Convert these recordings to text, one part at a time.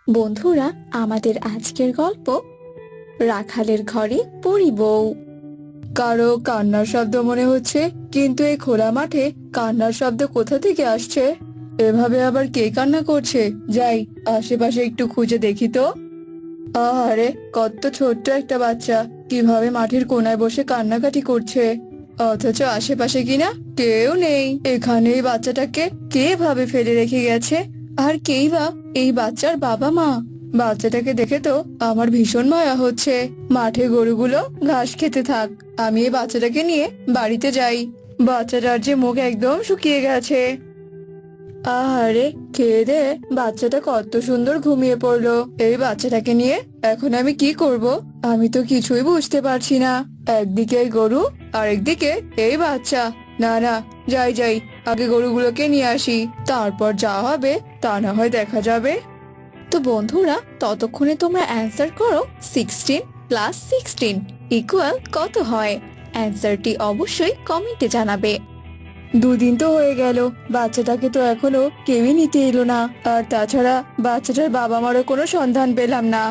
বন্ধুরা, আমাদের আজকের গল্প রাখালের ঘরে পরি বউ। কারো কান্নার শব্দ মনে হচ্ছে, কিন্তু এই খোলা মাঠে কান্নার শব্দ কোথা থেকে আসছে? এভাবে আবার কে কান্না করছে? যাই আশেপাশে একটু খুঁজে দেখি তো। আরে কত ছোট্ট একটা বাচ্চা কিভাবে মাঠের কোনায় বসে কান্নাকাটি করছে, অথচ আশেপাশে কিনা কেউ নেই। এখানে এই বাচ্চাটাকে কে ভাবে ফেলে রেখে গেছে? আর কেই বা এই বাচ্চার বাবা মা? বাচ্চাটাকে দেখে তো আমার ভীষণ মায়া হচ্ছে। মাঠে গরুগুলো ঘাস খেতে থাক, আমি এই বাচ্চাটাকে নিয়ে বাড়িতে যাই। বাচ্চাটার যে মুখ একদম শুকিয়ে গেছে। আহারে, খেয়ে দে বাচ্চাটা কত সুন্দর ঘুমিয়ে পড়লো। এই বাচ্চাটাকে নিয়ে এখন আমি কি করব? আমি তো কিছুই বুঝতে পারছি না। একদিকে এই গরু, আর একদিকে এই বাচ্চা। না না, যাই যাই, আগে গরুগুলোকে নিয়ে আসি, তারপর যা হবে তা না হয় দেখা যাবে। তো বন্ধুরা, ততক্ষণে তোমরা অ্যান্সার করো 16 প্লাস 16 ইকুয়াল কত হয়। অ্যান্সারটি অবশ্যই কমেন্টে জানাবে। দুদিন তো হয়ে গেল, বাচ্চাটাকে তো এখনো কেউই নিতে এলো না। আর তাছাড়া বাচ্চাটার বাবা মারও কোনো সন্ধান পেলাম না।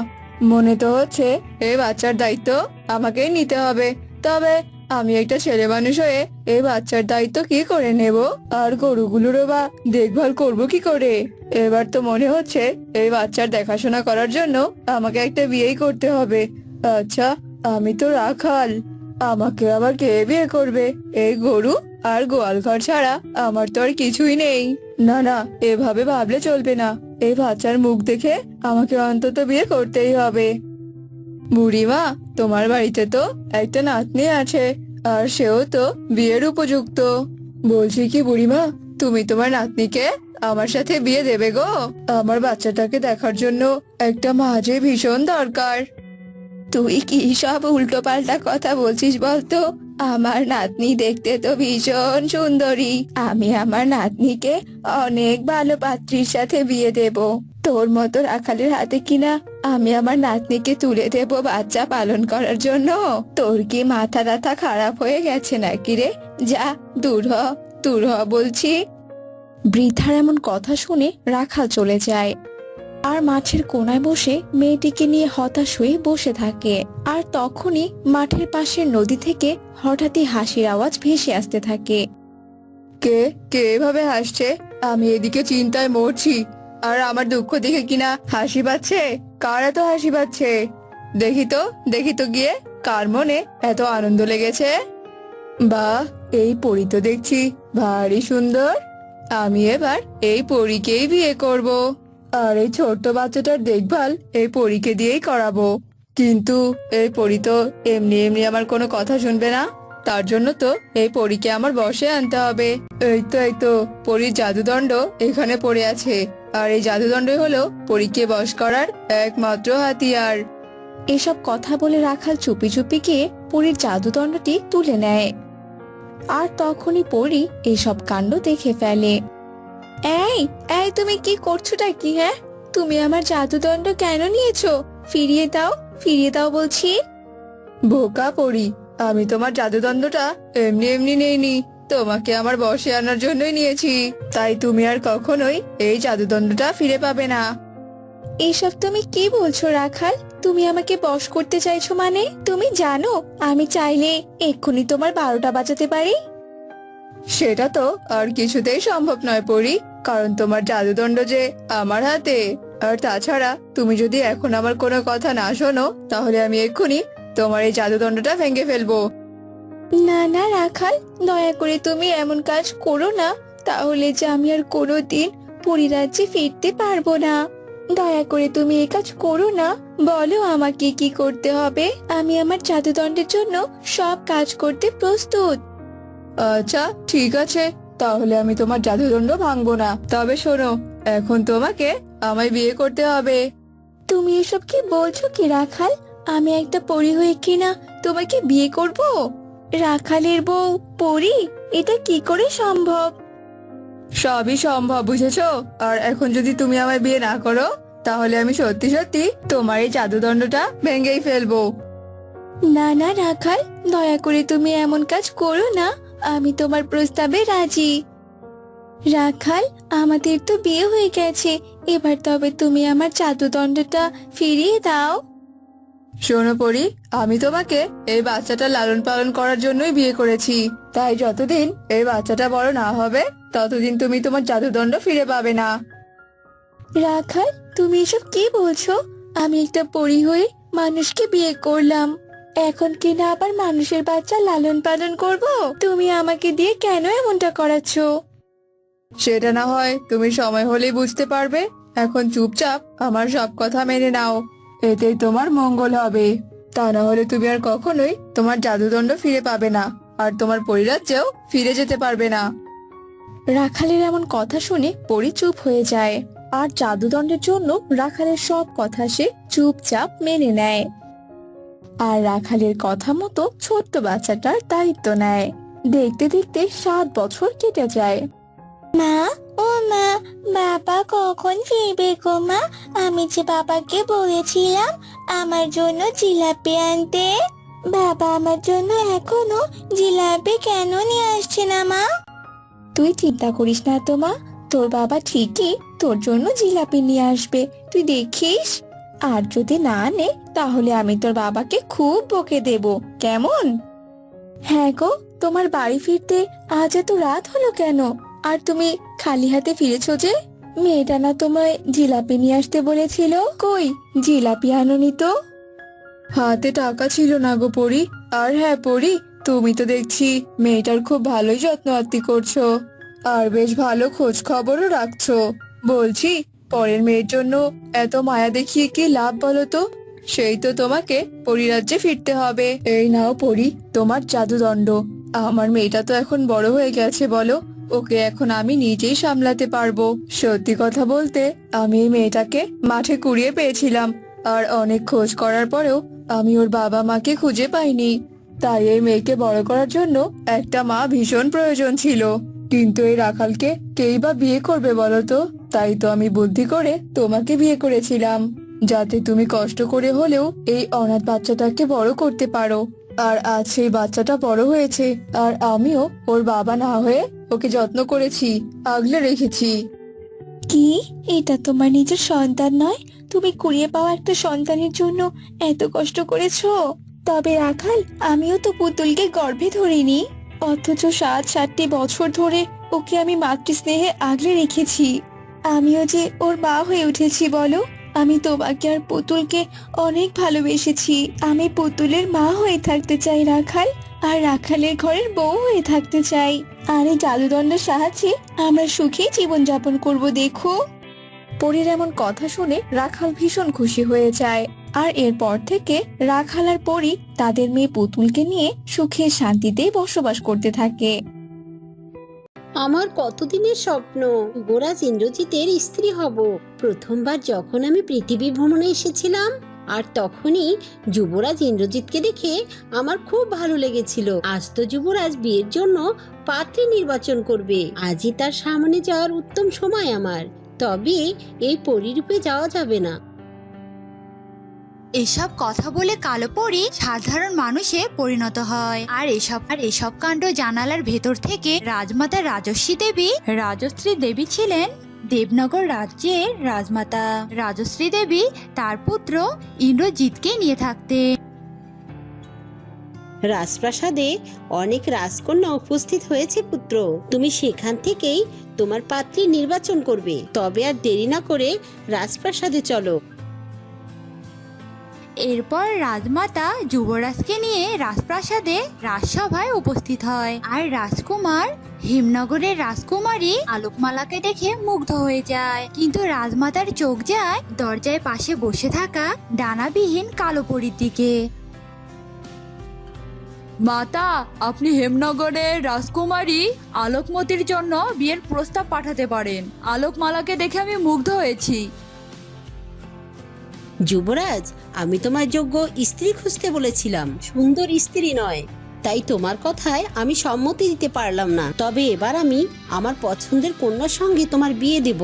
মনে তো হচ্ছে এই বাচ্চার দায়িত্ব আমাকেই নিতে হবে। তবে আমি একটা ছেলে মানুষ হয়ে এই বাচ্চার দায়িত্ব কি করে নেব? আর গরুগুলোরও বা দেখভাল করব কি করে? এবার তো মনে হচ্ছে এই বাচ্চার দেখাশোনা করার জন্য আমাকে একটা বিয়েই করতে হবে। আচ্ছা, আমি তো রাখাল, আমাকে আবার কে বিয়ে করবে? এই গরু আর গোয়াল ঘর ছাড়া আমার তো আর কিছুই নেই। না না, এভাবে ভাবলে চলবে না। এই বাচ্চার মুখ দেখে আমাকে অন্তত বিয়ে করতেই হবে। বুড়িমা, তোমার বাড়িতে তো একটা নাতনি আছে, আর সেও তো বিয়ের উপযুক্ত। বলছি কি বুড়িমা, তুমি তোমার নাতনিকে আমার সাথে বিয়ে দেবে গো? আমার বাচ্চাটাকে দেখার জন্য একটা মা যে ভীষণ দরকার। তুই কি সব উল্টো পাল্টা কথা বলছিস বলতো? আমার নাতনি দেখতে তো ভীষণ সুন্দরী। আমি আমার নাতনিকে অনেক ভালো পাত্রীর সাথে বিয়ে দেব। তোর মতো রাখালের হাতে কিনা আমি আমার নাতনিকে তুলে দেব বাচ্চা পালন করার জন্য? তোর কি মাথা টাথা খারাপ হয়ে গেছে নাকি রে? যা, দূর হ, দূর হ বলছি। বৃদ্ধার এমন কথা শুনে রাখাল চলে যায়, আর মাঠের কোনায় বসে মেয়েটিকে নিয়ে হতাশ হয়ে বসে থাকে। আর তখনই মাঠের পাশের নদী থেকে হঠাৎই হাসির আওয়াজ ভেসে আসতে থাকে। কে কে এভাবে হাসছে? আমি এদিকে চিন্তায় মরছি, আর আমার দুঃখ দেখে কিনা হাসি পাচ্ছে। কার এত হাসি পাচ্ছে? দেখি তো গিয়ে, কার মনে এত আনন্দ লেগেছে? বাহ, এই পরী তো দেখছি ভারী সুন্দর। আমি এবার এই পরীকেই বিয়ে করব, আর এই ছোট্ট বাচ্চাটার দেখভাল এই পরীকে দিয়েই করাবো। কিন্তু এই পরী তো এমনি এমনি আমার কোনো কথা শুনবে না। তার জন্য তো এই পরীকে আমার বশে আনতে হবে। এই তো পরীর জাদুদণ্ড এখানে পড়ে আছে, আর এই জাদুদণ্ডই হলো পরীকে বশ করার একমাত্র হাতিয়ার। এসব কথা বলে রাখাল চুপি চুপি গিয়ে পরীর জাদুদণ্ডটি তুলে নেয়। আর তখনই পরী এসব কাণ্ড দেখে ফেলে। এই এই তুমি কি করছোটা কি? হ্যাঁ, তুমি আমার জাদুদণ্ড কেন নিয়েছো? ফিরিয়ে দাও বলছি। বোকা পরী, আমি তোমার জাদুদণ্ডটা এমনি এমনি নেইনি, তোমাকে আমার বশে আনার জন্যই নিয়েছি। তাই তুমি আর কখনোই এই জাদুদণ্ডটা ফিরে পাবে না। এইসব তুমি কি বলছো রাখাল? তুমি আমাকে বশ করতে চাইছো মানে? তুমি জানো আমি চাইলে এক্ষুনি তোমার 12টা বাজাতে পারি। সেটা তো আর কিছুতেই সম্ভব নয় পরী, কারণ তোমার জাদুদণ্ড যে আমার হাতে। আর তাছাড়া তুমি যদি এখন আমার কোনো কথা না শোনো, তাহলে আমি এক্ষুনি তোমার এই জাদুদণ্ডটা ভেঙে ফেলবো। না না রাখাল, দয়া করে তুমি এমন কাজ করো না, তাহলে যে আমি আর কোনোদিন পরিরাজ্যে ফিরতে পারবো না। দয়া করে তুমি এই কাজ করো না, বলো আমাকে কি করতে হবে। আমি আমার জাদুদণ্ডের জন্য সব কাজ করতে প্রস্তুত। আচ্ছা ঠিক আছে, তাহলে আমি তোমার জাদুদণ্ড ভাঙবো না। তবে শোনো, এখন তোমাকে আমায় বিয়ে করতে হবে। তুমি এসব কি বলছো কি রাখাল? আমি একটা পরী হয়ে কিনা তোমাকে বিয়ে করব? রাখালের বউ পরী? এটা কি করে সম্ভব? সবই সম্ভব, বুঝেছো? আর এখন যদি তুমি আমায় বিয়ে না করো, তাহলে আমি সত্যি সত্যি তোমার এই জাদুদণ্ডটা ভেঙেই ফেলবো। না না রাখাল, দয়া করে তুমি এমন কাজ করো না। আমি তোমার প্রস্তাবে রাজি। রাখাল, আমাদের তো বিয়ে হয়ে গেছে, এবার তবে তুমি আমার জাদুদণ্ডটা ফিরিয়ে দাও। শোনো পরি, আমি তোমাকে এই বাচ্চাটা লালন পালন করার জন্যই বিয়ে করেছি। তাই যতদিন এই বাচ্চাটা বড় না হবে ততদিন তুমি তোমার জাদুদণ্ড ফিরে পাবে না। রাখাল, তুমি এসব কি বলছো? আমি একটা পরী হয়ে মানুষকে বিয়ে করলাম, এখন কিনা আবার মানুষের বাচ্চা লালন পালন করব? তুমি আমাকে দিয়ে কেন এমনটা করাচ্ছো? সেটা না হয় তুমি সময় হলেই বুঝতে পারবে। এখন চুপচাপ আমার সব কথা মেনে নাও, এতেই তোমার মঙ্গল হবে। তা না হলে তুমি আর কখনোই তোমার জাদুদণ্ড ফিরে পাবে না, আর তোমার পরিরাজ্যেও ফিরে যেতে পারবে না। রাখালের এমন কথা শুনে পরী চুপ হয়ে যায়, আর জাদুদণ্ডের জন্য রাখালের সব কথা সে চুপচাপ মেনে নেয়। আর রাখালের কথা মতো ছোট্ট বাচ্চাটার দায়িত্ব নেয়। দেখতে দেখতে 7 বছর কেটে যায়। মা, ও মা, বাবা কখন ফিরবে গো মা? আমি যে বাবাকে বলেছিলাম আমার জন্য জিলাপি আনতে। বাবা আমার জন্য এখনো জিলাপি কেন নিয়ে আসছে না মা? তুই চিন্তা করিস না তো মা, তোর বাবা ঠিকই তোর জন্য জিলাপি নিয়ে আসবে, তুই দেখিস। আর যদি না আনে তাহলে আমি তোর বাবাকে খুব বকে দেব, কেমন? হ্যাঁ গো, তোমার বাড়ি ফিরতে আজ এত রাত হলো কেন? আর তুমি খালি হাতে ফিরেছো যে? মেয়েটা না তোমায় জিলাপি নিয়ে আসতে বলেছিল, কই জিলাপি আনোনি তো? হাতে টাকা ছিল না গো পরি। আর হ্যাঁ পরি, তুমি তো দেখছি মেয়েটার খুব ভালোই যত্ন আত্তি করছো, আর বেশ ভালো খোঁজ খবরও রাখছো। বলছি, পরের মেয়ের জন্য এত মায়া দেখিয়ে কি লাভ বলো তো? সেই তো তোমাকে পরিরাজ্যে ফিরতে হবে। এই নাও পরি তোমার জাদুদণ্ড। আমার মেয়েটা তো এখন বড় হয়ে গেছে বলো, ওকে এখন আমি নিজেই সামলাতে পারবো। সত্যি কথা বলতে, আমি এই মেয়েটাকে মাঠে কুড়িয়ে পেয়েছিলাম, আর অনেক খোঁজ করার পরেও আমি ওর বাবা মাকে খুঁজে পাইনি। তাই এই মেয়েকে বড় করার জন্য একটা মা ভীষণ প্রয়োজন ছিল। কিন্তু এই রাখালকে কেই বা বিয়ে করবে বলো তো? তাই তো আমি বুদ্ধি করে তোমাকে বিয়ে করেছিলাম, যাতে তুমি কষ্ট করে হলেও এই অনাথ বাচ্চাটাকে বড় করতে পারো। আর আজ সেই বাচ্চাটা বড় হয়েছে, আর আমিও ওর বাবা না হয়ে ওকে যত্ন করেছি, আগলে রেখেছি। কি, এটা তোমার নিজের সন্তান নয়? তুমি কুড়িয়ে পাওয়া একটা সন্তানের জন্য এত কষ্ট করেছো? তবে রাখাল, আমিও তো পুতুলকে গর্ভে ধরিনি, অথচ 7টি বছর ধরে ওকে আমি মাতৃস্নেহে আগলে রেখেছি। আমিও যে ওর মা হয়ে উঠেছি বলো। আমি তোমাকে আর পুতুলকে অনেক ভালোবেসেছি। আমি পুতুলের মা হয়ে থাকতে চাই রাখাল, আর রাখালের ঘরের বউ হয়ে থাকতে চাই। আর এই জাদুদণ্ডের সাহায্যে আমরা সুখী জীবনযাপন করব, দেখো। পরীর এমন কথা শুনে রাখাল ভীষণ খুশি হয়ে যায়। আর এরপর থেকে রাখাল আর পরী তাদের মেয়ে পুতুলকে নিয়ে সুখে শান্তিতে বসবাস করতে থাকে। আমার কতদিনের স্বপ্ন যুবরাজ ইন্দ্রজিতের স্ত্রী হব। প্রথমবার যখন আমি পৃথিবী ভ্রমণে এসেছিলাম, আর তখনই যুবরাজ ইন্দ্রজিৎকে দেখে আমার খুব ভালো লেগেছিল। আজ তো যুবরাজ বিয়ের জন্য পাত্রী নির্বাচন করবে, আজই তার সামনে যাওয়ার উত্তম সময় আমার। তবে এই পরিরূপে যাওয়া যাবে না। এসব কথা বলে কালো পরী সাধারণ মানুষে পরিণত হয়। আর এসব কাণ্ড জানালার ভেতর থেকে রাজমাতা রাজশ্রী দেবী ছিলেন দেবনগর রাজ্যের রাজমাতা। রাজশ্রী দেবী তার পুত্র ইন্দ্রজিৎকে নিয়ে থাকতেন। রাজপ্রাসাদে অনেক রাজকন্যা উপস্থিত হয়েছে পুত্র, তুমি সেখান থেকেই তোমার পাত্রী নির্বাচন করবে। তবে আর দেরি না করে রাজপ্রাসাদে চলো। এরপর রাজমাতা যুবরাজকে নিয়ে রাজপ্রাসাদে রাজসভায় উপস্থিত হয়। আর রাজকুমার হিমনগরের রাজকুমারী আলোকমালাকে দেখে মুগ্ধ হয়ে যায়। কিন্তু রাজমাতার চোখ যায় দরজায় পাশে বসে থাকা ডানাবিহীন কালো পরীর দিকে। মাতা, আপনি হেমনগরের রাজকুমারী আলোকমতির জন্য বিয়ের প্রস্তাব পাঠাতে পারেন। আলোকমালাকে দেখে আমি মুগ্ধ হয়েছি। যুবরাজ, আমি তোমার যোগ্য স্ত্রী খুঁজতে বলেছিলাম, সুন্দর স্ত্রী নয়। তাই তোমার কথায় আমি সম্মতি দিতে পারলাম না। তবে এবার আমি আমার পছন্দের কন্যার সঙ্গে তোমার বিয়ে দেব।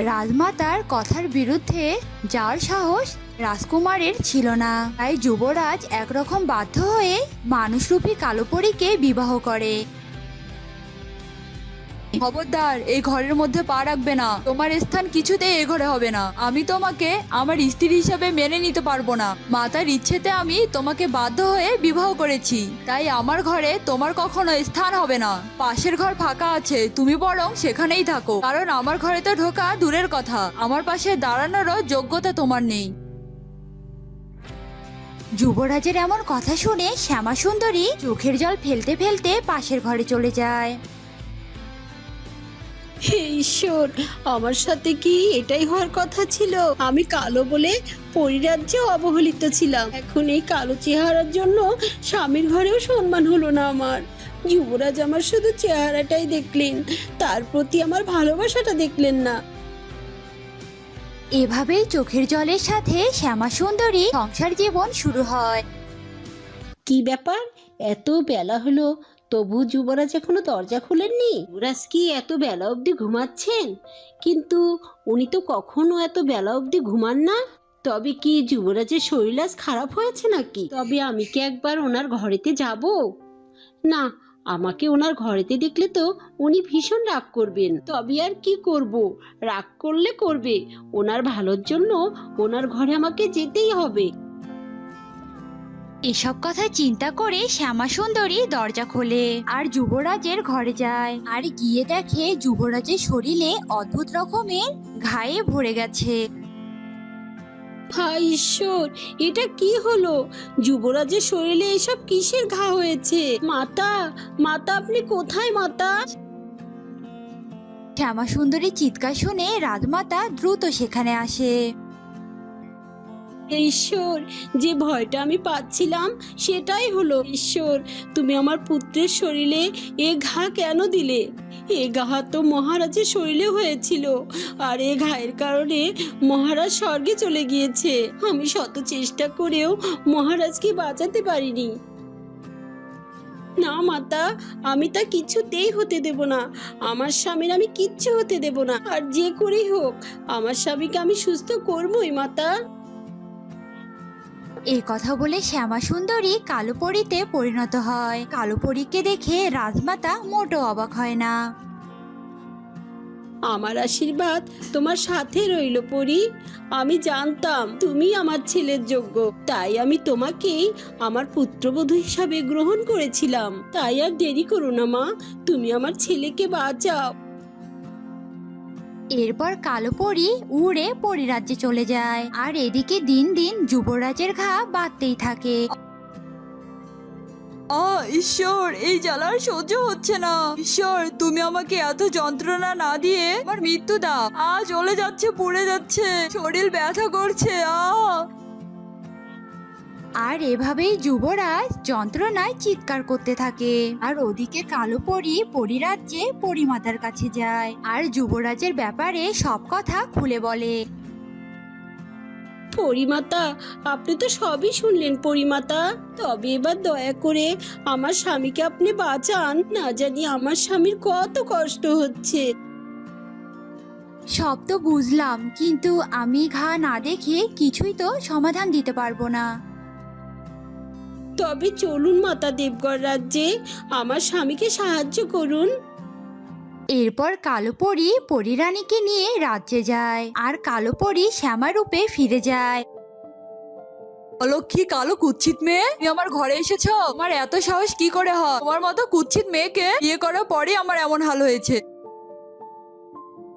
রাজমাতার কথার বিরুদ্ধে যাওয়ার সাহস রাজকুমারের ছিল না। তাই যুবরাজ একরকম বাধ্য হয়ে মানুষরূপী কালো পরীকে বিবাহ করে। খবরদার এই ঘরের মধ্যে পা রাখবে না, তোমার স্থান কিছুতেই এ ঘরে হবে না। আমি তোমাকে আমার স্ত্রী হিসাবে মেনে নিতে পারবো না। মাতার ইচ্ছেতে আমি তোমাকে বাধ্য হয়ে বিবাহ করেছি, তাই আমার ঘরে তোমার কখনো স্থান হবে না। পাশের ঘর ফাঁকা আছে, তুমি বরং সেখানেই থাকো, কারণ আমার ঘরে তো ঢোকা দূরের কথা, আমার পাশে দাঁড়ানোরও যোগ্যতা তোমার নেই। যুবরাজের এমন কথা শুনে শ্যামা সুন্দরী চোখের জল ফেলতে ফেলতে পাশের ঘরে চলে যায়। হে ঈশ্বর, আমার সাথে কি এটাই হওয়ার কথা ছিল? আমি কালো বলে পরিরাজ্যে অবহেলিত ছিলাম, এখন এই কালো চেহারার জন্য স্বামীর ঘরেও সম্মান হলো না আমার। যুবরাজ আমার শুধু চেহারাটাই দেখলেন, তার প্রতি আমার ভালোবাসাটা দেখলেন না। এভাবেই চোখের জলের সাথে শ্যামা সুন্দরী সংসার জীবন শুরু হয়। কি ব্যাপার, এত বেলা হলো তবু যুবরাজ এখনো দরজা খুলেননি? যুবরাজ কি এত বেলা অবধি ঘুমাচ্ছেন? কিন্তু উনি তো কখনো এত বেলা অবধি ঘুমান না। তবে কি যুবরাজের শরীর আজ খারাপ হয়েছে নাকি? তবে আমি কি একবার ওনার ঘরেতে যাব? না, আমাকে ওনার ঘরেতে দেখলে তো উনি ভীষণ রাগ করবেন। তবে আর কি করব, রাগ করলে করবে, ওনার ভালোর জন্য ওনার ঘরে আমাকে যেতেই হবে। এসব কথা চিন্তা করে শ্যামা সুন্দরী দরজা খোলে আর যুবরাজের ঘরে যায়। আর গিয়ে দেখে যুবরাজের শরীরে অদ্ভুত রকমের ঘায়ে ভরে গেছে। হায় ঈশ্বর, এটা কি হলো? যুবরাজের শরীরে এসব কিসের ঘা হয়েছে? মাতা, মাতা, আপনি কোথায় মাতা? শ্যামা সুন্দরীর চিৎকার শুনে রাজমাতা দ্রুত সেখানে আসে। ঈশ্বর, যে ভয়টা আমি পাচ্ছিলাম সেটাই হলো। ঈশ্বর, তুমি আমার পুত্রের শরীরে এ ঘা কেন দিলে? এ ঘা তো মহারাজের শরীরে হয়েছিল, আর এ ঘায়ের কারণে মহারাজ স্বর্গে চলে গিয়েছে। আমি শত চেষ্টা করেও মহারাজকে বাঁচাতে পারিনি। না মাতা, আমি তা কিছুতেই হতে দেব না। আমার স্বামীর আমি কিচ্ছু হতে দেব না, আর যে করেই হোক আমার স্বামীকে আমি সুস্থ করবই মাতা। এই কথা বলে শ্যামা সুন্দরী কালো পরীতে পরিণত হয়। কালো পরীকে দেখে রাজমাতা মোটো অবাক হয় না। আমার আশীর্বাদ তোমার সাথে রইল পরি। আমি জানতাম তুমি আমার ছেলের যোগ্য, তাই আমি তোমাকেই আমার পুত্রবধূ হিসাবে গ্রহণ করেছিলাম। তাই আর দেরি করো না মা, তুমি আমার ছেলেকে বাঁচাও। এরপর কালো পরী উড়ে পরিরাজ্যে চলে যায়। আর এদিকে দিন দিন যুবরাজের ঘা বাড়তেই থাকে। ঈশ্বর, এই জ্বালার সহ্য হচ্ছে না। ঈশ্বর, তুমি আমাকে এত যন্ত্রণা না দিয়ে আমার মৃত্যু দাও। জ্বলে যাচ্ছে, পুড়ে যাচ্ছে, শরীর ব্যথা করছে। আর এভাবেই যুবরাজ যন্ত্রণায় চিৎকার করতে থাকে। আর ওদিকে কালো পরী পরিরাজ্যে পরিমাতার কাছে যায় আর যুবরাজের ব্যাপারে সব কথা খুলে বলে। পরিমাতা, আপনি তো সবই শুনলেন পরিমাতা। তবে এবার দয়া করে আমার স্বামীকে আপনি বাঁচান। না জানি আমার স্বামীর কত কষ্ট হচ্ছে। সব তো বুঝলাম, কিন্তু আমি ঘা না দেখে কিছুই তো সমাধান দিতে পারবো না। তবে চলুন মাতা দেবগড় রাজ্যে, আমার স্বামীকে সাহায্য করুন। এরপর কালো পরী পরীরানীকে নিয়ে রাজ্যে যায় আর কালো পরী শ্যামা রূপে ফিরে যায়। অলক্ষী কালো কুৎসিত মেয়ে, তুমি আমার ঘরে এসেছো? আমার এত সাহস কি করে হয়? তোমার মতো কুৎসিত মেয়েকে বিয়ে করার পরে আমার এমন হাল হয়েছে।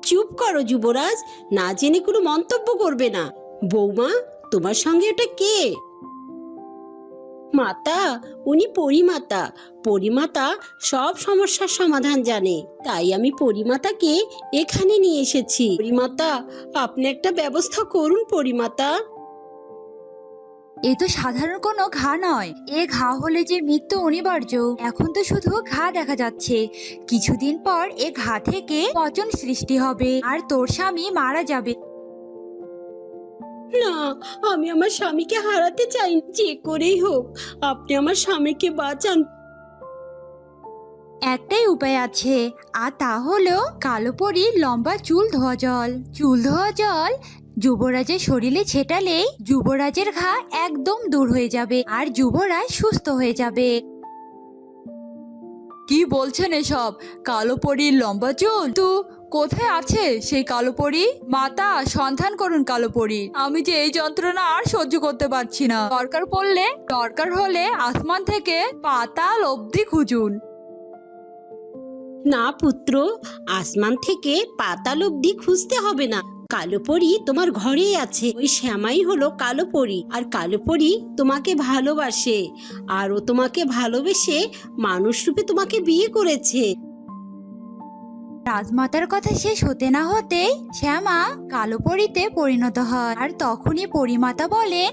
চুপ করো যুবরাজ, না জেনে কোনো মন্তব্য করবে না। বৌমা, তোমার সঙ্গে এটা কে? মাতা, উনি পরিমাতা। পরিমাতা সব সমস্যার সমাধান জানে, তাই আমি পরিমাতাকে এখানে নিয়ে এসেছি। পরিমাতা, আপনি একটা ব্যবস্থা করুন পরিমাতা। এ তো সাধারণ কোনো ঘা নয়, এ ঘা হলে যে মৃত্যু অনিবার্য। এখন তো শুধু ঘা দেখা যাচ্ছে, কিছুদিন পর এ ঘা থেকে পচন সৃষ্টি হবে আর তোর স্বামী মারা যাবে। না, আমি আমার স্বামীকে হারাতে চাই না। যে করেই হোক আপনি আমার স্বামীকে বাঁচান। একটাই উপায় আছে, আর তা হলো কালো পরীর লম্বা চুল ধোয়া জল। চুল ধোয়া জল যুবরাজের শরীরে ছেটালেই যুবরাজের ঘা একদম দূর হয়ে যাবে আর যুবরাজ সুস্থ হয়ে যাবে। কি বলছেন এসব? কালো পরীর লম্বা চুল তো কোথায় আছে সেই কালো পরী? মাতা, সন্ধান করুন কালো পরী। আমি যে এই যন্ত্রণা আর সহ্য করতে পারছি না। দরকার হলে আসমান থেকে পাতাল অবধি খুঁজুন। না পুত্র, আসমান থেকে পাতাল অব্দি খুঁজতে হবে না। কালো পরী তোমার ঘরেই আছে। ওই শ্যামাই হলো কালো পরী, আর কালো পরী তোমাকে ভালোবাসে, আর ও তোমাকে ভালোবেসে মানুষ রূপে তোমাকে বিয়ে করেছে। রাজমাতার কথা শেষ হতে না হতেই শ্যামা কালো পরীতে পরিণত হয়। আর তখনই পরিমাতা বলে,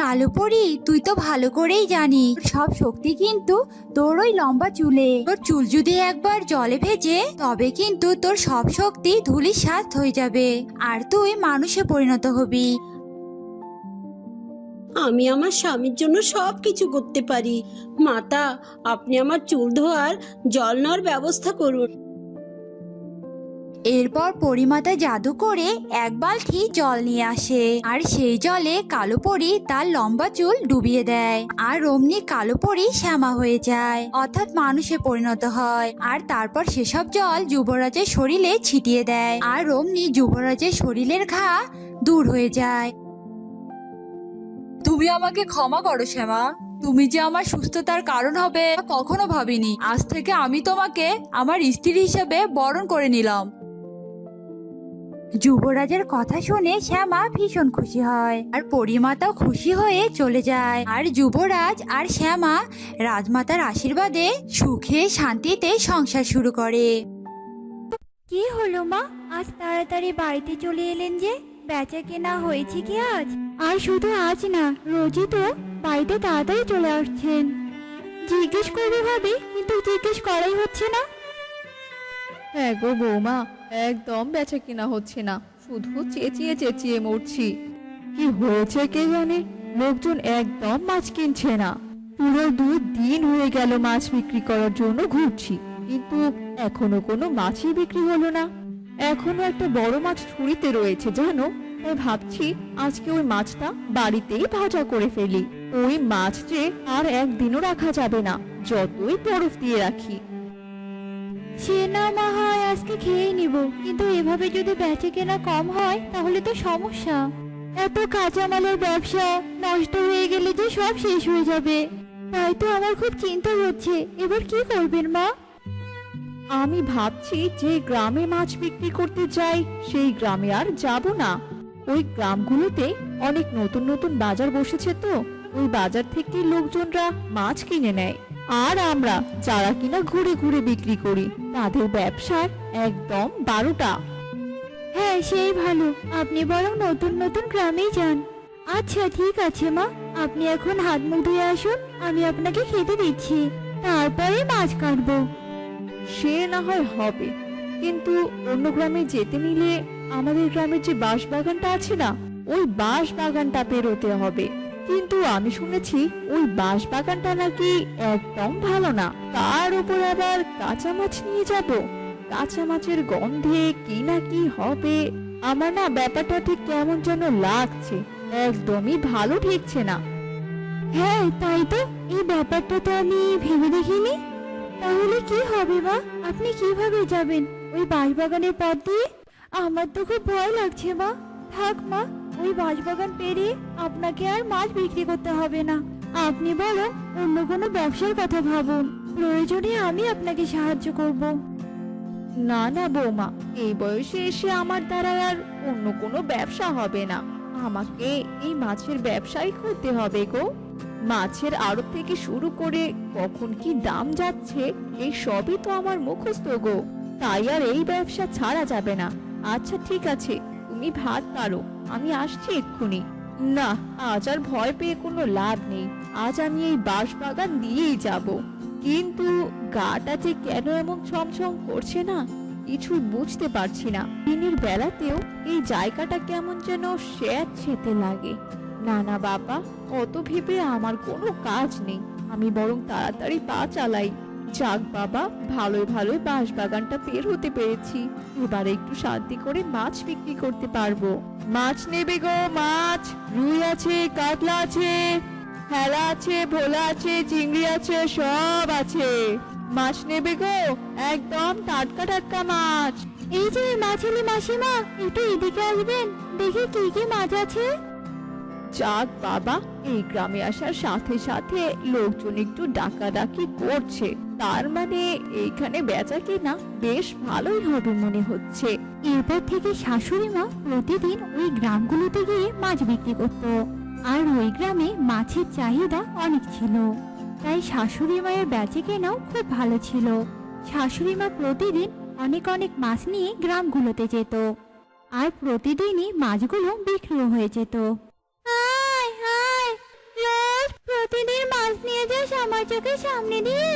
কালো পরী, তুই তো ভালো করেই জানিস সব শক্তি কিন্তু তোর ওই লম্বা চুলে। তোর চুল যদি একবার জলে ভেজে তবে কিন্তু তোর সব শক্তি ধূলিসাৎ হয়ে যাবে আর তুই মানুষে পরিণত হবি। আমি আমার স্বামীর জন্য সব কিছু করতে পারি। মাতা, আপনি আমার চুল ধোয়ার জল নেওয়ার ব্যবস্থা করুন। এরপর পরিমাতা জাদু করে এক বালতি জল নিয়ে আসে আর সেই জলে কালো পরী তার লম্বা চুল ডুবিয়ে দেয়। আর অমনি কালো পরী শ্যামা হয়ে যায়, অর্থাৎ মানুষে পরিণত হয়। আর তারপর সেসব জল যুবরাজের শরীরে ছিটিয়ে দেয় আর অমনি যুবরাজের শরীরের ঘা দূর হয়ে যায়। তুমি আমাকে ক্ষমা করো শ্যামা। তুমি যে আমার সুস্থতার কারণ হবে কখনো ভাবিনি। আজ থেকে আমি তোমাকে আমার স্ত্রী হিসেবে বরণ করে নিলাম। যুবরাজের কথা শুনে শ্যামা ভীষণ খুশি হয় আর পরিমাতাও খুশি হয়ে চলে যায়। আর যুবরাজ আর শ্যামা রাজমাতার আশীর্বাদে সুখে শান্তিতে সংসার শুরু করে। কি হলো মা, আজ তাড়াতাড়ি বাড়িতে চলে এলেন যে? বেচা কেনা হয়েছে কি আজ? আর শুধু আজ না, রোজই তো বাড়িতে তাড়াতাড়ি চলে আসছেন। জিজ্ঞেস করবে ভাবি, কিন্তু জিজ্ঞেস করাই হচ্ছে না। হ্যাঁ গো বৌমা, একদম বেচা কিনা হচ্ছে না, শুধু চেঁচিয়ে চেঁচিয়ে মরছি। কি হয়েছে কে জানে, লোকজন একদম মাছ কিনছে না। পুরো 2 দিন হয়ে গেল মাছ বিক্রি করার জন্য ঘুরছি, কিন্তু এখনো কোনো মাছই বিক্রি হলো না। এখনো একটা বড় মাছ ঝুড়িতে রয়েছে জানো, তাই ভাবছি আজকে ওই মাছটা বাড়িতেই ভাজা করে ফেলি। ওই মাছ যে আর একদিনও রাখা যাবে না, যতই বরফ দিয়ে রাখি। সে না মা হয় আজকে খেয়েই নিব, কিন্তু এভাবে যদি বেচা কেনা কম হয় তাহলে তো সমস্যা। এত কাঁচামালের ব্যবসা নষ্ট হয়ে গেলে যে সব শেষ হয়ে যাবে। তাই তো আমার খুব চিন্তা হচ্ছে, এবার কি করবেন মা? আমি ভাবছি যে গ্রামে মাছ বিক্রি করতে যাই সেই গ্রামে আর যাব না। ওই গ্রামগুলোতে অনেক নতুন নতুন বাজার বসেছে, তো ওই বাজার থেকে লোকজনরা মাছ কিনে নেয়, আর আমরা যারা কিনা ঘুরে ঘুরে বিক্রি করি তাদের ব্যবসার একদম 12টা। হ্যাঁ, সেই ভালো। আপনি বরং নতুন নতুন গ্রামেই যান। আচ্ছা ঠিক আছে মা, আপনি এখন হাত মুখ ধুয়ে আসুন, আমি আপনাকে খেতে দিচ্ছি, তারপরে মাছ কাটবো। সে না হয় হবে, কিন্তু অন্য গ্রামে যেতে নিলে আমাদের গ্রামের যে বাঁশ বাগানটা আছে না, ওই বাঁশ বাগানটা পেরোতে হবে। কিন্তু আমি শুনেছি ওই বাঁশ বাগানটা নাকি একদম ভালো না, তার উপর আবার কাঁচা মাছ নিয়ে যাব। কাঁচা মাছের গন্ধে কি না কি হবে, আমার না ব্যাপারটা ঠিক কেমন যেন লাগছে, একদমই ভালো ঠেকছে না। হ্যাঁ তাই তো, এই ব্যাপারটা তো আমি ভেবে দেখিনি। তাহলে কি হবে মা, আপনি কিভাবে যাবেন ওই বাঁশবাগানের পথ দিয়ে? আমার তো খুব ভয় লাগছে মা। থাক মা, ওই বাঁশবাগান পেরিয়ে আপনাকে আর মাছ বিক্রি করতে হবে না। আপনি বরং অন্য কোনো ব্যবসার কথা ভাবুন, প্রয়োজনে আমি আপনাকে সাহায্য করব। না না বৌমা, এই বয়সে এসে আমার দ্বারা আর অন্য কোনো ব্যবসা হবে না। আমাকে এই মাছের ব্যবসাই করতে হবে গো। মাছের আড়ত থেকে শুরু করে কখন কি দাম যাচ্ছে এই সবই তো আমার মুখস্থ গো, তাই আর এই ব্যবসা ছাড়া যাবে না। আচ্ছা ঠিক আছে, তুমি ভাত পারো, আমি আসছি এক্ষুনি। না, আজ আর ভয় পেয়ে কোনো লাভ নেই, আজ আমি এই বাঁশ বাগান দিয়েই যাব। কিন্তু গাটা যে কেন এমন ছমছম করছে না, কিছু বুঝতে পারছি না। দিনের বেলাতেও এই জায়গাটা কেমন যেন স্যাঁতসেঁতে লাগে। না না বাবা, অত ভেবে আমার কোনো কাজ নেই, আমি বরং তাড়াতাড়ি পা চালাই। যাক বাবা, ভালোই ভালোই বাঁশ বাগানটা বের হতে পেরেছি, এবারে একটু শান্তি করে মাছ বিক্রি করতে পারবো। মাছ নেবে গো, মাছ, রুই আছে, কাতলা আছে। হেলা আছে, ভোলা আছে, চিংড়ি আছে, সব আছে। মাছ নেবে গো? একদম টাটকা টাটকা মাছ। এই যে মাছলি মাসিমা, একটু এদিকে আসবেন, দেখি কি কি মাছ আছে। যাক বাবা, এই গ্রামে আসার সাথে সাথে লোকজন একটু ডাকাডাকি করছে, তার মানে এইখানে বেচা কিনা বেশ ভালোই হবে মনে হচ্ছে। এরপর থেকে শাশুড়ি মা প্রতিদিন ওই গ্রামগুলোতে গিয়ে মাছ বিক্রি করত, আর ওই গ্রামে মাছের চাহিদা অনেক ছিল, তাই শাশুড়ি মায়ের বেচে কেনাও খুব ভালো ছিল। শাশুড়ি মা প্রতিদিন অনেক অনেক মাছ নিয়ে গ্রামগুলোতে যেত, আর প্রতিদিনই মাছগুলো বিক্রিও হয়ে যেত। হায় হায়, রোজ প্রতিদিন মাছ নিয়ে যাস আমার চোখের সামনে দিয়ে,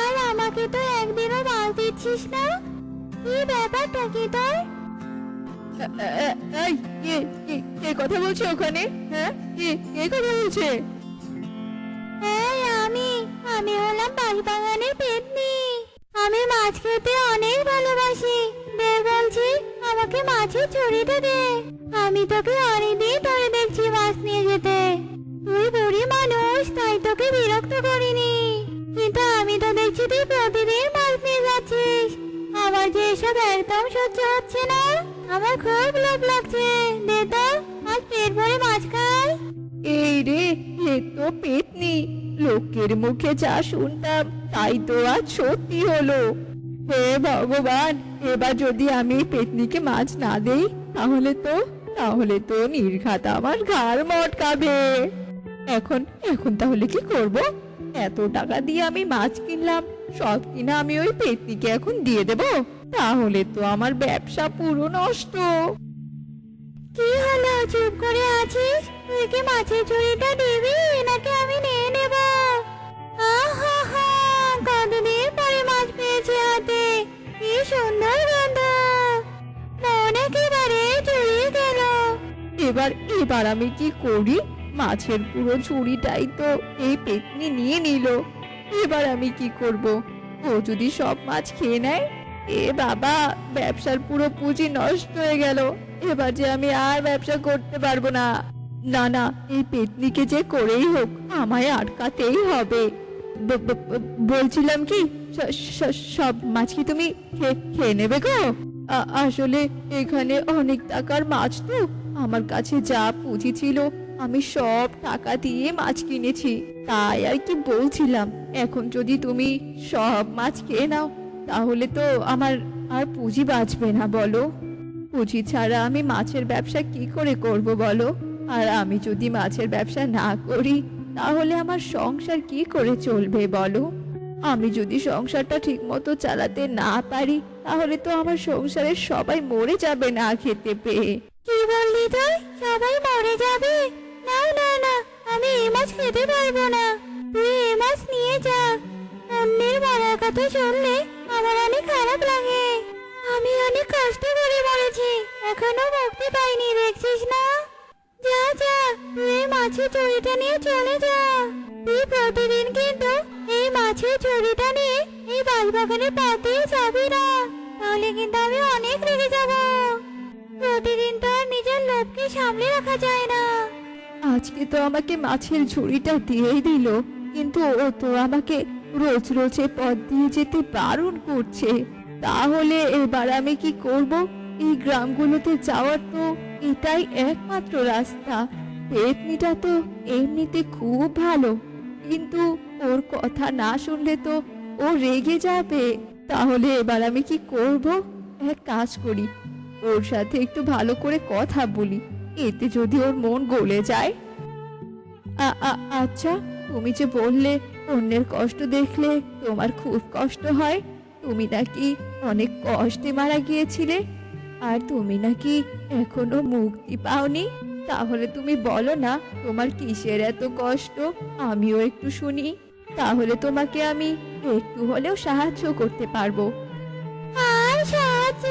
আর আমাকে তো একদিনও মাছ দিচ্ছিস না। কি ব্যাপারটা কি তোর? এই কে কথা বলছে ওখানে? হ্যাঁ, কে কথা বলছে? হ্যাঁ, আমি হলাম বাগানের পেতনি। আমি মাছ খেতে অনেক ভালোবাসি। দে বলছি, আমাকে মাছের ঝুড়িটা দে। আমি তোকে অনেকদিন ধরে দেখছি মাছ নিয়ে যেতে। তুই বুড়ি মানুষ, তাই তোকে বিরক্ত করিনি, কিন্তু আমি তো দেখছি তুই প্রতিদিন মাছ নিয়ে যাচ্ছিস। আমার যে এসব একদম সহ্য হচ্ছে না, আমার খুব লোভ লাগছে। দে তো, আজ পেট ভরে মাছ খাই। এই রে, এ তো পেতনি। লোকের মুখে যা শুনতাম তাই তো আজ সত্যি হলো। হে ভগবান, এবার যদি আমি এই পেতনিকে মাছ না দেই তাহলে তো নির্ঘাত আমার ঘাড় মটকাবে। এখন তাহলে কি করব? এত টাকা দিয়ে আমি মাছ কিনলাম, সব কিনা আমি ওই পেতনিকে এখন দিয়ে দেব? তাহলে তো আমার ব্যবসা পুরো নষ্ট। কি হলো, চুপ করে আছিস? তুই কি মাছের ঝুড়িটা দিবি নাকি আমি নিয়ে নেব? আহা হা, কতদিন পরে মাছ পেয়েছি হাতে, কি সুন্দর গন্ধ, মন একেবারে জুড়িয়ে গেল। এবার আমি কি করি? মাছের পুরো ঝুড়িটাই তো এই পেতনি নিয়ে নিল। এবার আমি কি করব? ও যদি সব মাছ খেয়ে নেয়, এ বাবা, ব্যবসার পুরো পুঁজি নষ্ট হয়ে গেল। এবার যে আমি আর ব্যবসা করতে পারবো না। না না, এই পেতনিকে যে করেই হোক আমায় আটকাতেই হবে। বলছিলাম কি, সব মাছ কি তুমি খেয়ে নেবে গো? আসলে এখানে অনেক টাকার মাছ তো, আমার কাছে যা পুঁজি ছিল আমি সব টাকা দিয়ে মাছ কিনেছি, তাই আর কি বলছিলাম। এখন যদি তুমি সব মাছ খেয়ে নাও তাহলে তো আমার আর পুঁজি বাঁচবে না, বলো? পুঁজি ছাড়া আমি মাছের ব্যবসা কি করে করব বলো? আর আমি যদি মাছের ব্যবসা না করি তাহলে আমার সংসার কি করে চলবে বলো? আমি যদি সংসারটা ঠিক মতো চালাতে না পারি তাহলে তো আমার সংসারের সবাই মরে যাবে না খেতে পেয়ে। কি বললি তুই? সবাই মরে যাবে? না না না, আমি এই মাছ খেতে পারবো না। তুই এই মাছ নিয়ে যা। অন্যের মরার কথা শুনলে আমার অনেক খারাপ লাগে। আমি অনেক কষ্ট করে মরেছি, এখনো মুক্তি পাইনি, দেখছিস না? যা যা, তুই এই মাছের ঝুড়িটা নিয়ে চলে যা। তুই প্রতিদিন কিন্তু এই মাছের ঝুড়িটা নিয়ে এই বাগানের পথ দিয়ে যাবি না, তাহলে কিন্তু আমি অনেক রেগে যাবো। প্রতিদিন তো আর নিজের লোভকে সামলে রাখা যায় না। আজকে তো আমাকে মাছের ঝুড়িটা দিয়েই দিল, কিন্তু ও তো আমাকে রোজ রোজ এ পথ দিয়ে যেতে বারণ করছে। তাহলে এবার আমি কি করব? এই গ্রামগুলোতে যাওয়ার তো এটাই একমাত্র রাস্তা। পেতনিটা তো এমনিতে খুব ভালো, কিন্তু ওর কথা না শুনলে তো ও রেগে যাবে। তাহলে এবার আমি কি করব? এক কাজ করি, ওর সাথে একটু ভালো করে কথা বলি, এতে যদি ওর মন গলে যায়। আচ্ছা, তুমি যে বললে অন্যের কষ্ট দেখলে তোমার খুব কষ্ট হয়, তুমি নাকি অনেক কষ্টে মারা গিয়েছিলে, আর তুমি নাকি এখনো মুক্তি পাওনি। তাহলে তুমি বলো না তোমার কিসের এত কষ্ট, আমিও একটু শুনি, তাহলে তোমাকে আমি একটু হলেও সাহায্য করতে পারবো। আর সাহায্য?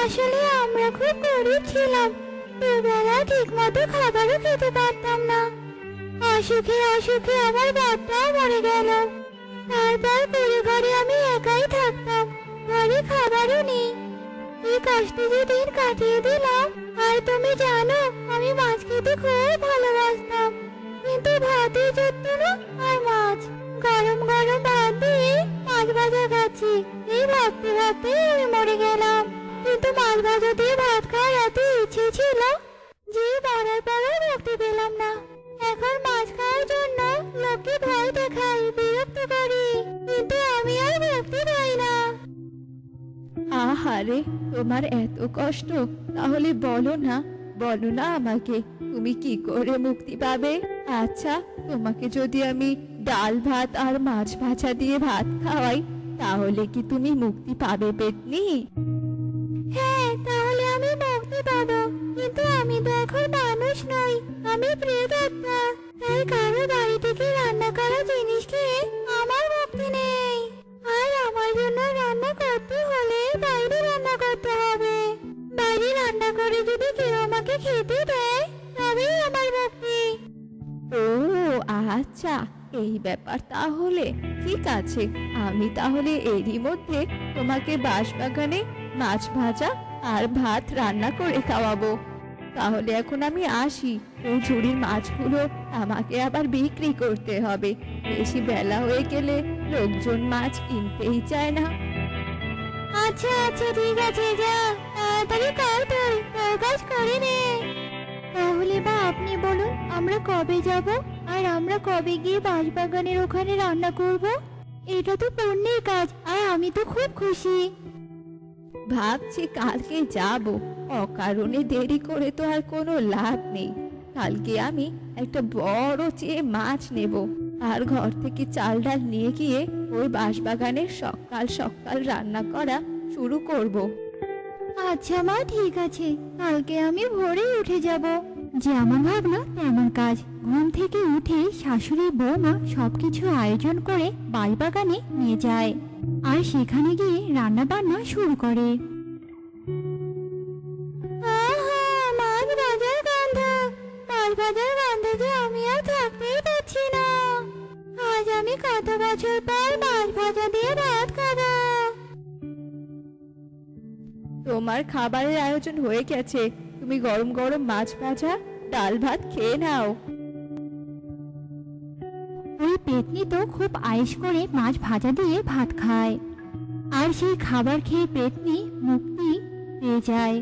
আসলে আমরা খুব গরিব ছিলাম, দুবেলা ঠিক মতো খাবারও খেতে পারতাম না। অসুখে অসুখে আমার বাপটাও মরে গেল। তারপর পরিবারে আমি একাই থাকতাম, ঘরে খাবারও নেই। এই কষ্টে যে দিন কাটিয়ে দিলাম। আর তুমি জানো, আমি মাছ খেতে খুব ভালোবাসতাম, কিন্তু ভাতেই জুটতো না আর মাছ। গরম গরম ভাত দিয়ে মাছ ভাজা খাচ্ছি, এই ভাবতে ভাবতে আমি মরে গেলাম। কিন্তু মাছ ভাজা দিয়ে ভাত খাওয়ার এত ইচ্ছে ছিল যে বাড়ার পরও রুখতে পেলাম না। এখন মাছ খাওয়ার জন্য লোককে ভয় দেখাই, বিরক্ত করি, কিন্তু আমি আর রুখতে পাই না। আহারে, তোমার এত কষ্ট, তাহলে বলো না আমাকে, তুমি কি করে মুক্তি পাবে? আচ্ছা, তোমাকে যদি আমি ডাল ভাত আর মাছ ভাজা দিয়ে ভাত খাওয়াই, তাহলে কি তুমি মুক্তি পাবে পেতনি? হ্যাঁ, তাহলে আমি মুক্তি পাবো, কিন্তু আমি তো এখন মানুষ নই, আমি প্রেতাত্মা। তাই কারো বাড়ি থেকে রান্না করা জিনিস খেয়ে আমার মুক্তি নেই। আর আমার জন্য রান্না করতে হলে বাইরে রান্না করতে হবে। বাইরে রান্না করে যদি কেউ আমাকে খেতে দেয়, তবেই আমার মুক্তি। ও আচ্ছা, এই ব্যাপার তাহলে। ঠিক আছে, আমি তাহলে এরই মধ্যে তোমাকে বাঁশবাগানে মাছ ভাজা আর ভাত রান্না করে খাওয়াবো। তাহলে এখন আমি আসি, ওই ঝুড়ির মাছগুলো আমাকে আবার বিক্রি করতে হবে। বেশি বেলা হয়ে গেলে লোকজন মাছ কিনতেই চায় না। আচ্ছা আচ্ছা, ঠিক আছে, যা তাড়াতাড়ি কর, তোর কাজ করে নে। তাহলে মা, আপনি বলুন আমরা কবে যাব, আর আমরা কবে গিয়ে বাঁশবাগানের ওখানে রান্না করব? এটা তো পুণ্যের কাজ, আর আমি তো খুব খুশি। ভাবছি কালকে যাব, অকারণে দেরি করে তো আর কোনো লাভ নেই। কালকে আমি একটা বড় চেয়ে মাছ নেব, আর ঘর থেকে চাল ডাল নিয়ে গিয়ে ওই বাঁশবাগানে সকাল সকাল রান্না করা শুরু করব। আচ্ছা মা, ঠিক আছে, কালকে আমি ভোরেই উঠে যাব। যেমন ভাবনা তেমন কাজ। ঘুম থেকে উঠে শাশুড়ি বৌমা সবকিছু আয়োজন করে বাঁশবাগানে নিয়ে যায়, আর সেখানে গিয়ে রান্না বান্না শুরু করে। আহা, মাছ ভাজার গন্ধ, মাছ ভাজার গন্ধে যে আমি আর থাকতেই পারছি না। আজ আমি কত বছর পর মাছ ভাজা দিয়ে ভাত খাবো। তোমার খাবারের আয়োজন হয়ে গেছে, তুমি গরম গরম মাছ ভাজা ডাল ভাত খেয়ে নাও। ওই পেতনি তো খুব আয়েশ করে মাছ ভাজা দিয়ে ভাত খায়, আর সেই খাবার খেয়ে পেতনি মুক্তি পেয়ে যায়।